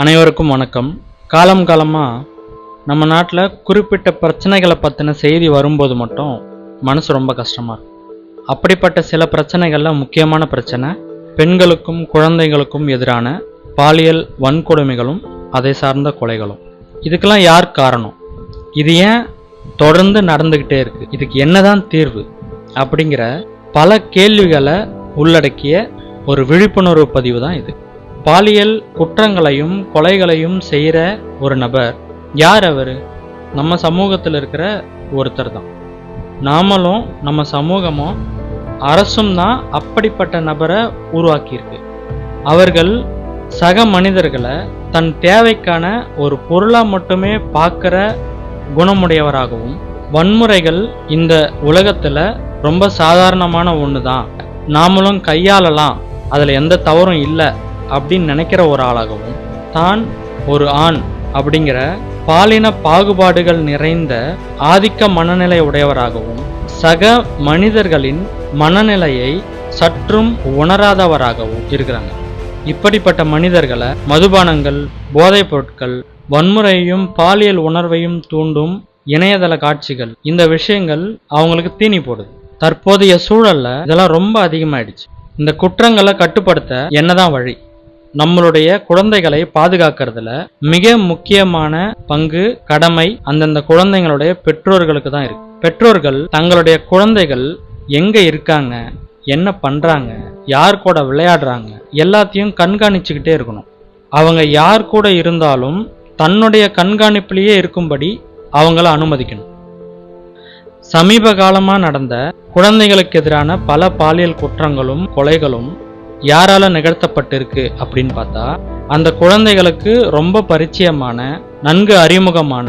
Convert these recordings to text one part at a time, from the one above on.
அனைவருக்கும் வணக்கம். காலமாக நம்ம நாட்டில் குறிப்பிட்ட பிரச்சனைகளை பற்றின செய்தி வரும்போது மட்டும் மனசு ரொம்ப கஷ்டமாக இருக்கும். அப்படிப்பட்ட சில பிரச்சனைகளில் முக்கியமான பிரச்சனை பெண்களுக்கும் குழந்தைகளுக்கும் எதிரான பாலியல் வன்கொடுமைகளும் அதை சார்ந்த கொலைகளும். இதுக்கெல்லாம் யார் காரணம்? இது ஏன் தொடர்ந்து நடந்துக்கிட்டே இருக்குது? இதுக்கு என்னதான் தீர்வு? அப்படிங்கிற பல கேள்விகளை உள்ளடக்கிய ஒரு விழிப்புணர்வு பதிவு தான் இது. பாலியல் குற்றங்களையும் கொலைகளையும் செய்கிற ஒரு நபர் யார்? அவர் நம்ம சமூகத்தில் இருக்கிற ஒருத்தர் தான். நாமளும் நம்ம சமூகமும் அரசும் தான் அப்படிப்பட்ட நபரை உருவாக்கியிருக்கு. அவர்கள் சக மனிதர்களை தன் தேவைக்கான ஒரு பொருளாக மட்டுமே பார்க்குற குணமுடையவராகவும், வன்முறைகள் இந்த உலகத்தில் ரொம்ப சாதாரணமான ஒன்று தான், நாமளும் கையாளலாம், அதில் எந்த தவறும் இல்லை அப்படின்னு நினைக்கிற ஒரு ஆளாகவும், தான் ஒரு ஆண் அப்படிங்கிற பாலின பாகுபாடுகள் நிறைந்த ஆதிக்க மனநிலை உடையவராகவும், சக மனிதர்களின் மனநிலையை சற்றும் உணராதவராகவும் இருக்கிறாங்க. இப்படிப்பட்ட மனிதர்களை மதுபானங்கள், போதைப் பொருட்கள், வன்முறையையும் பாலியல் உணர்வையும் தூண்டும் இணையதள காட்சிகள், இந்த விஷயங்கள் அவங்களுக்கு தீனி போடுது. தற்போதைய சூழல்ல இதெல்லாம் ரொம்ப அதிகமாயிடுச்சு. இந்த குற்றங்களை கட்டுப்படுத்த என்னதான் வழி? நம்மளுடைய குழந்தைகளை பாதுகாக்கிறதுல மிக முக்கியமான பங்கு, கடமை அந்தந்த குழந்தைங்களுடைய பெற்றோர்களுக்கு தான் இருக்கு. பெற்றோர்கள் தங்களுடைய குழந்தைகள் எங்க இருக்காங்க, என்ன பண்றாங்க, யார் கூட விளையாடுறாங்க, எல்லாத்தையும் கண்காணிச்சுக்கிட்டே இருக்கணும். அவங்க யார் கூட இருந்தாலும் தன்னுடைய கண்காணிப்பிலேயே இருக்கும்படி அவங்கள அனுமதிக்கணும். சமீப காலமா நடந்த குழந்தைகளுக்கு எதிரான பல பாலியல் குற்றங்களும் கொலைகளும் யாரால நிகழ்த்தப்பட்டிருக்கு அப்படின்னு பார்த்தா, அந்த குழந்தைகளுக்கு ரொம்ப பரிச்சயமான, நன்கு அறிமுகமான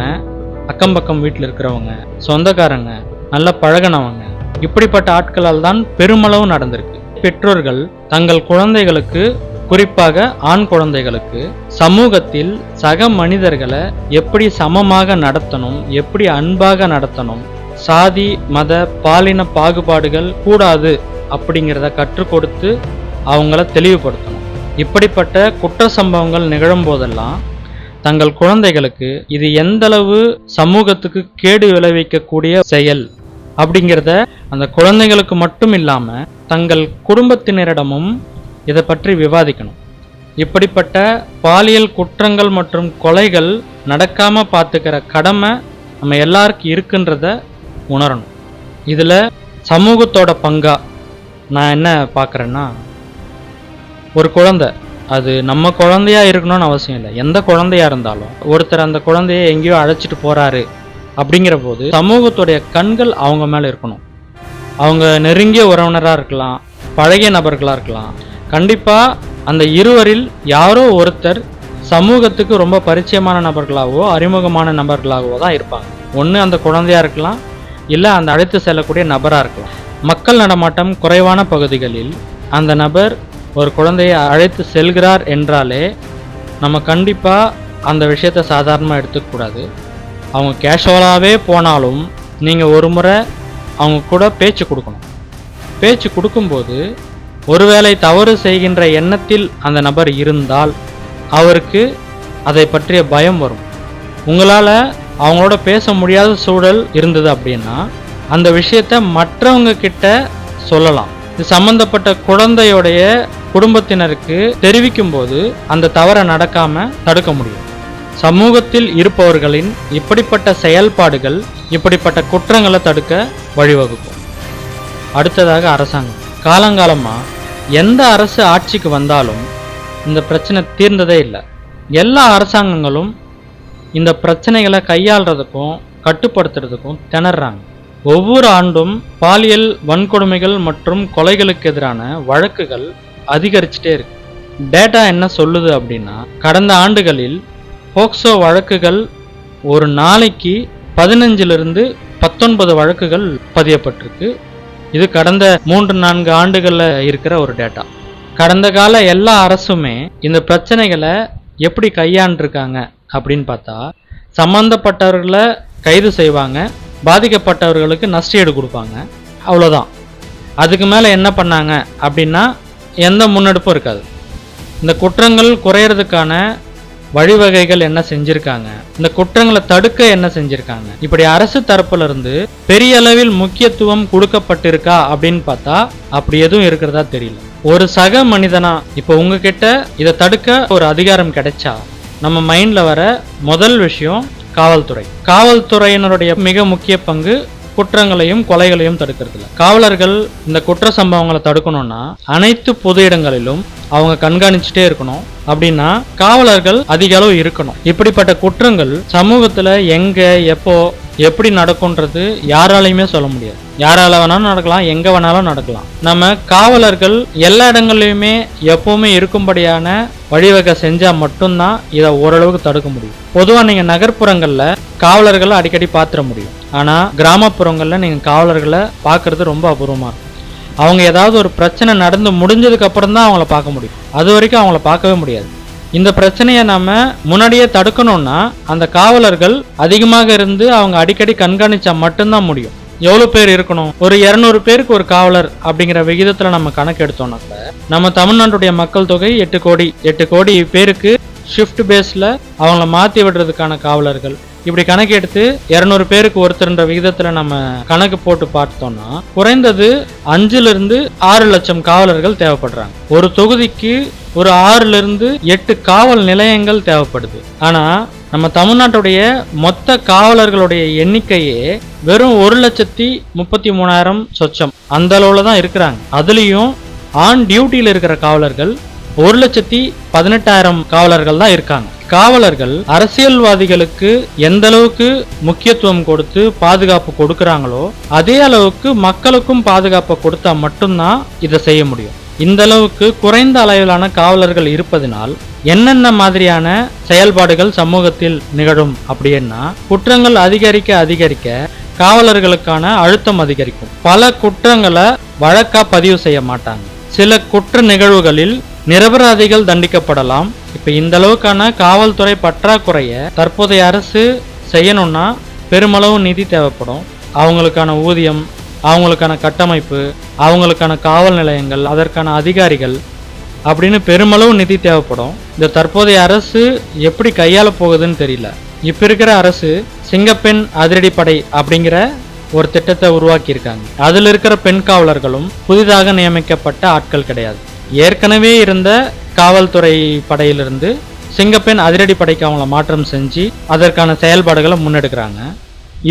அக்கம்பக்கம் வீட்டில் இருக்கிறவங்க, சொந்தக்காரங்க, நல்ல பழகினவங்க, இப்படிப்பட்ட ஆட்களால் தான் பெருமளவு நடந்திருக்கு. பெற்றோர்கள் தங்கள் குழந்தைகளுக்கு, குறிப்பாக ஆண் குழந்தைகளுக்கு சமூகத்தில் சக மனிதர்களை எப்படி சமமாக நடத்தணும், எப்படி அன்பாக நடத்தணும், சாதி மத பாலின பாகுபாடுகள் கூடாது அப்படிங்கிறத கற்றுக் கொடுத்து அவங்கள தெளிவுபடுத்தணும். இப்படிப்பட்ட குற்ற சம்பவங்கள் நிகழும் போதெல்லாம் தங்கள் குழந்தைகளுக்கு இது எந்தளவு சமூகத்துக்கு கேடு விளைவிக்கக்கூடிய செயல் அப்படிங்கிறத அந்த குழந்தைகளுக்கு மட்டும் இல்லாமல் தங்கள் குடும்பத்தினரிடமும் இதை பற்றி விவாதிக்கணும். இப்படிப்பட்ட பாலியல் குற்றங்கள் மற்றும் கொலைகள் நடக்காம பார்த்துக்கிற கடமை நம்ம எல்லாருக்கும் இருக்குன்றத உணரணும். இதில் சமூகத்தோட பங்கா நான் என்ன பார்க்குறேன்னா, ஒரு குழந்தை, அது நம்ம குழந்தையா இருக்கணும்னு அவசியம் இல்லை, எந்த குழந்தையா இருந்தாலும் ஒருத்தர் அந்த குழந்தைய எங்கேயோ அழைச்சிட்டு போறாரு அப்படிங்கிற போது சமூகத்துடைய கண்கள் அவங்க மேலே இருக்கணும். அவங்க நெருங்கிய உறவினராக இருக்கலாம், பழகிய நபர்களாக இருக்கலாம். கண்டிப்பாக அந்த இருவரில் யாரோ ஒருத்தர் சமூகத்துக்கு ரொம்ப பரிச்சயமான நபர்களாகவோ அறிமுகமான நபர்களாகவோ தான் இருப்பாங்க. ஒன்று அந்த குழந்தையா இருக்கலாம், இல்லை அந்த அழைத்து செல்லக்கூடிய நபராக இருக்கலாம். மக்கள் நடமாட்டம் குறைவான பகுதிகளில் அந்த நபர் ஒரு குழந்தையை அழைத்து செல்கிறார் என்றாலே நம்ம கண்டிப்பாக அந்த விஷயத்தை சாதாரணமாக எடுத்துக்கூடாது. அவங்க கேஷுவலாகவே போனாலும் நீங்கள் ஒரு முறை அவங்க கூட பேச்சு கொடுக்கணும். பேச்சு கொடுக்கும்போது ஒருவேளை தவறு செய்கின்ற எண்ணத்தில் அந்த நபர் இருந்தால் அவருக்கு அதை பற்றிய பயம் வரும். உங்களால் அவங்களோட பேச முடியாத சூழல் இருந்தது அப்படின்னா அந்த விஷயத்தை மற்றவங்க கிட்ட சொல்லலாம். இது சம்பந்தப்பட்ட குழந்தையோடைய குடும்பத்தினருக்கு தெரிவிக்கும் போது அந்த தவறை நடக்காம தடுக்க முடியும். சமூகத்தில் இருப்பவர்களின் இப்படிப்பட்ட செயல்பாடுகள் இப்படிப்பட்ட குற்றங்களை தடுக்க வழிவகுக்கும். அடுத்ததாக அரசாங்கம். காலங்காலமாக எந்த அரசு ஆட்சிக்கு வந்தாலும் இந்த பிரச்சனை தீர்ந்ததே இல்லை. எல்லா அரசாங்கங்களும் இந்த பிரச்சனைகளை கையாளுறதுக்கும் கட்டுப்படுத்துறதுக்கும் திணறாங்க. ஒவ்வொரு ஆண்டும் பாலியல் வன்கொடுமைகள் மற்றும் கொலைகளுக்கு எதிரான வழக்குகள் அதிகரிச்சுட்டே இருக்கு. டேட்டா என்ன சொல்லுது அப்படின்னா, கடந்த ஆண்டுகளில் போக்சோ வழக்குகள் ஒரு நாளைக்கு 15லிருந்து 19 வழக்குகள் பதியப்பட்டிருக்கு. இது கடந்த 3-4 ஆண்டுகளில் இருக்கிற ஒரு டேட்டா. கடந்த கால எல்லா அரசுமே இந்த பிரச்சனைகளை எப்படி கையாண்டிருக்காங்க அப்படின்னு பார்த்தா, சம்பந்தப்பட்டவர்களை கைது செய்வாங்க, பாதிக்கப்பட்டவர்களுக்கு நஷ்டஈடு கொடுப்பாங்க, அவ்வளோதான். அதுக்கு மேலே என்ன பண்ணாங்க அப்படின்னா எந்த முன்னெடுப்பும் இருக்காது. இந்த குற்றங்கள் குறையிறதுக்கான வழிவகைகள் என்ன செஞ்சிருக்காங்க, இந்த குற்றங்களை தடுக்க என்ன செஞ்சிருக்காங்க, இப்படி அரசு தரப்புல இருந்து பெரிய அளவில் முக்கியத்துவம் கொடுக்கப்பட்டிருக்கா அப்படின்னு பார்த்தா அப்படி எதுவும் இருக்கிறதா தெரியல. ஒரு சக மனிதனா இப்ப உங்ககிட்ட இதை தடுக்க ஒரு அதிகாரம் கிடைச்சா நம்ம மைண்ட்ல வர முதல் விஷயம் காவல்துறை. காவல்துறையினருடைய மிக முக்கிய பங்கு குற்றங்களையும் கொலைகளையும் தடுக்கிறதுல. காவலர்கள் இந்த குற்ற சம்பவங்களை தடுக்கணும்னா அனைத்து பொது இடங்களிலும் அவங்க கண்காணிச்சுட்டே இருக்கணும். அப்படின்னா காவலர்கள் அதிக அளவு இருக்கணும். இப்படிப்பட்ட குற்றங்கள் சமூகத்துல எங்க எப்போ எப்படி நடக்கும்ன்றது யாராலையுமே சொல்ல முடியாது. யாரால வேணாலும் நடக்கலாம், எங்க வேணாலும் நடக்கலாம். நம்ம காவலர்கள் எல்லா இடங்கள்லயுமே எப்பவுமே இருக்கும்படியான வழிவகை செஞ்சா மட்டும்தான் இதை ஓரளவுக்கு தடுக்க முடியும். பொதுவா நீங்க நகர்ப்புறங்கள்ல காவலர்களை அடிக்கடி பாத்திர முடியும். ஆனா கிராமப்புறங்கள்ல நீங்க காவலர்களை பாக்குறது ரொம்ப அபூர்வமா இருக்கும். அவங்க ஏதாவது ஒரு பிரச்சனை நடந்து முடிஞ்சதுக்கு அப்புறம் தான் அவங்கள பார்க்க முடியும். அது வரைக்கும் அவங்கள பார்க்கவே முடியாது. இந்த பிரச்சனையை நாம முன்னாடியே தடுக்கணும்னா அந்த காவலர்கள் அதிகமாக இருந்து அவங்க அடிக்கடி கண்காணிச்சா மட்டும்தான் முடியும். எவ்வளவு பேர் இருக்கணும்? ஒரு 200 பேருக்கு ஒரு காவலர் அப்படிங்கிற விகிதத்துல நம்ம கணக்கு எடுத்தோம்னாக்க நம்ம தமிழ்நாட்டுடைய மக்கள் தொகை 8 கோடி பேருக்கு ஷிஃப்ட் பேஸ்ல அவங்கள மாத்தி விடுறதுக்கான காவலர்கள் இப்படி கணக்கு எடுத்து 200 பேருக்கு ஒருத்தர்ன்ற விகிதத்துல நம்ம கணக்கு போட்டு பார்த்தோம்னா குறைந்தது 5-6 லட்சம் காவலர்கள் தேவைப்படுறாங்க. ஒரு தொகுதிக்கு ஒரு 6-8 காவல் நிலையங்கள் தேவைப்படுது. ஆனா நம்ம தமிழ்நாட்டுடைய மொத்த காவலர்களுடைய எண்ணிக்கையே வெறும் 1,33,000 சொச்சம் அந்த அளவுல தான் இருக்கிறாங்க. அதுலயும் ஆன் டியூட்டியில இருக்கிற காவலர்கள் 1,18,000 காவலர்கள் தான் இருக்காங்க. காவலர்கள் அரசியல்வாதிகளுக்கு எந்த அளவுக்கு முக்கியத்துவம் கொடுத்து பாதுகாப்பு கொடுக்கறாங்களோ அதே அளவுக்கு மக்களுக்கும் பாதுகாப்பு கொடுத்தா மட்டும்தான் இதை செய்ய முடியும். இந்த அளவுக்கு குறைந்த அளவிலான காவலர்கள் இருப்பதனால் என்னென்ன மாதிரியான செயல்பாடுகள் சமூகத்தில் நிகழும் அப்படின்னா குற்றங்கள் அதிகரிக்க அதிகரிக்க காவலர்களுக்கான அழுத்தம் அதிகரிக்கும். பல குற்றங்களை வழக்கா பதிவு செய்ய மாட்டாங்க. சில குற்ற நிகழ்வுகளில் நிரபராதிகள் தண்டிக்கப்படலாம். இப்ப இந்த அளவுக்கான காவல்துறை பற்றாக்குறைய தற்போதைய அரசு செய்யணும்னா பெருமளவு நிதி தேவைப்படும். அவங்களுக்கான ஊதியம், அவங்களுக்கான கட்டமைப்பு, அவங்களுக்கான காவல் நிலையங்கள், அதற்கான அதிகாரிகள் அப்படின்னு பெருமளவு நிதி தேவைப்படும். இந்த தற்போதைய அரசு எப்படி கையாள போகுதுன்னு தெரியல. இப்ப இருக்கிற அரசு சிங்கப்பெண் அதிரடிப்படை அப்படிங்கிற ஒரு திட்டத்தை உருவாக்கி இருக்காங்க. அதுல இருக்கிற பெண் காவலர்களும் புதிதாக நியமிக்கப்பட்ட ஆட்கள் கிடையாது. ஏற்கனவே இருந்த காவல்துறை படையிலிருந்து சிங்கப்பெண் அதிரடி படைக்கு அவங்கள மாற்றம் செஞ்சு அதற்கான செயல்பாடுகளை முன்னெடுக்கிறாங்க.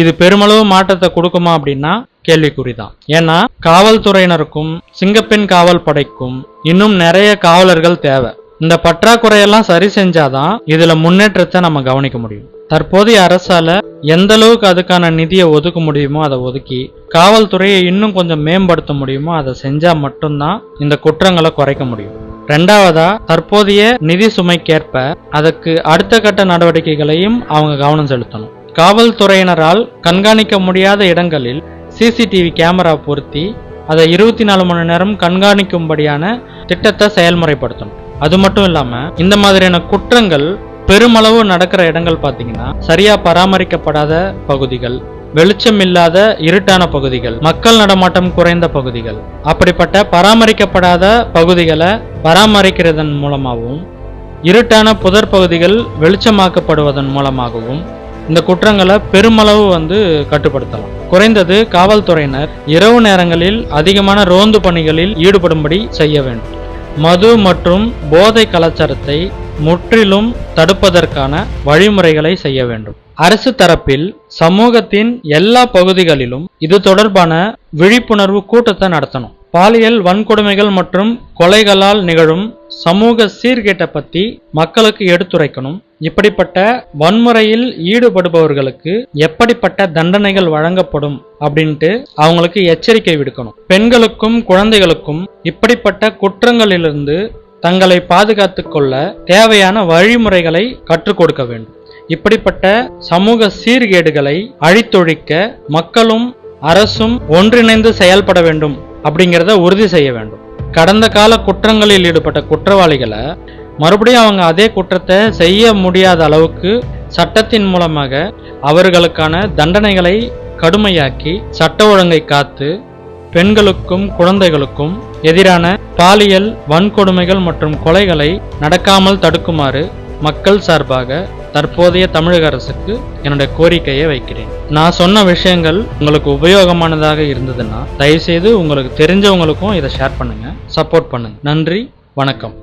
இது பெருமளவு மாற்றத்தை கொடுக்குமா அப்படின்னா கேள்விக்குறிதான். ஏன்னா காவல்துறையினருக்கும் சிங்கப்பெண் காவல் படைக்கும் இன்னும் நிறைய காவலர்கள் தேவை. இந்த பற்றாக்குறையெல்லாம் சரி செஞ்சாதான் இதுல முன்னேற்றத்தை நம்ம கவனிக்க முடியும். தற்போதைய அரசால எந்த அளவுக்கு அதுக்கான நிதியை ஒதுக்க முடியுமோ அதை ஒதுக்கி காவல்துறையை இன்னும் கொஞ்சம் மேம்படுத்த முடியுமோ அதை செஞ்சா மட்டும்தான் இந்த குற்றங்களை குறைக்க முடியும். ரெண்டாவதா, தற்போதைய நிதி சுமைக்கேற்ப அதுக்கு அடுத்த கட்ட நடவடிக்கைகளையும் அவங்க கவனம் செலுத்தணும். காவல்துறையினரால் கண்காணிக்க முடியாத இடங்களில் சிசிடிவி கேமரா பொருத்தி அதை 24 மணி நேரம் கண்காணிக்கும்படியான திட்டத்தை செயல்முறைப்படுத்தணும். அது மட்டும் இல்லாம இந்த மாதிரியான குற்றங்கள் பெருமளவு நடக்கிற இடங்கள் பார்த்தீங்கன்னா சரியா பராமரிக்கப்படாத பகுதிகள், வெளிச்சம் இல்லாத இருட்டான பகுதிகள், மக்கள் நடமாட்டம் குறைந்த பகுதிகள், அப்படிப்பட்ட பராமரிக்கப்படாத பகுதிகளை பராமரிக்கிறதன் மூலமாகவும் இருட்டான புதர் பகுதிகள் வெளிச்சமாக்கப்படுவதன் மூலமாகவும் இந்த குற்றங்களை பெருமளவு கட்டுப்படுத்தலாம். குறைந்தது காவல்துறையினர் இரவு நேரங்களில் அதிகமான ரோந்து பணிகளில் ஈடுபடும்படி செய்ய வேண்டும். மது மற்றும் போதை கலாச்சாரத்தை முற்றிலும் தடுப்பதற்கான வழிமுறைகளை செய்ய வேண்டும். அரசு தரப்பில் சமூகத்தின் எல்லா பகுதிகளிலும் இது தொடர்பான விழிப்புணர்வு கூட்டத்தை நடத்தணும். பாலியல் வன்கொடுமைகள் மற்றும் கொலைகளால் நிகழும் சமூக சீர்கேட்டை பத்தி மக்களுக்கு எடுத்துரைக்கணும். இப்படிப்பட்ட வன்முறையில் ஈடுபடுபவர்களுக்கு எப்படிப்பட்ட தண்டனைகள் வழங்கப்படும் அப்படின்ட்டு அவங்களுக்கு எச்சரிக்கை விடுக்கணும். பெண்களுக்கும் குழந்தைகளுக்கும் இப்படிப்பட்ட குற்றங்களிலிருந்து தங்களை பாதுகாத்துக் கொள்ள தேவையான வழிமுறைகளை கற்றுக் கொடுக்க வேண்டும். இப்படிப்பட்ட சமூக சீர்கேடுகளை அழித்தொழிக்க மக்களும் அரசும் ஒன்றிணைந்து செயல்பட வேண்டும் அப்படிங்கிறத உறுதி செய்ய வேண்டும். கடந்த கால குற்றங்களில் ஈடுபட்ட குற்றவாளிகளை மறுபடியும் அவங்க அதே குற்றத்தை செய்ய முடியாத அளவுக்கு சட்டத்தின் மூலமாக அவர்களுக்கான தண்டனைகளை கடுமையாக்கி சட்ட ஒழுங்கை காத்து பெண்களுக்கும் குழந்தைகளுக்கும் எதிரான பாலியல் வன்கொடுமைகள் மற்றும் கொலைகளை நடக்காமல் தடுக்குமாறு மக்கள் சார்பாக தற்போதைய தமிழக அரசுக்கு என்னுடைய கோரிக்கையை வைக்கிறேன். நான் சொன்ன விஷயங்கள் உங்களுக்கு உபயோகமானதாக இருந்ததுன்னா தயவுசெய்து உங்களுக்கு தெரிஞ்சவங்களுக்கும் இதை ஷேர் பண்ணுங்க, சப்போர்ட் பண்ணுங்க. நன்றி, வணக்கம்.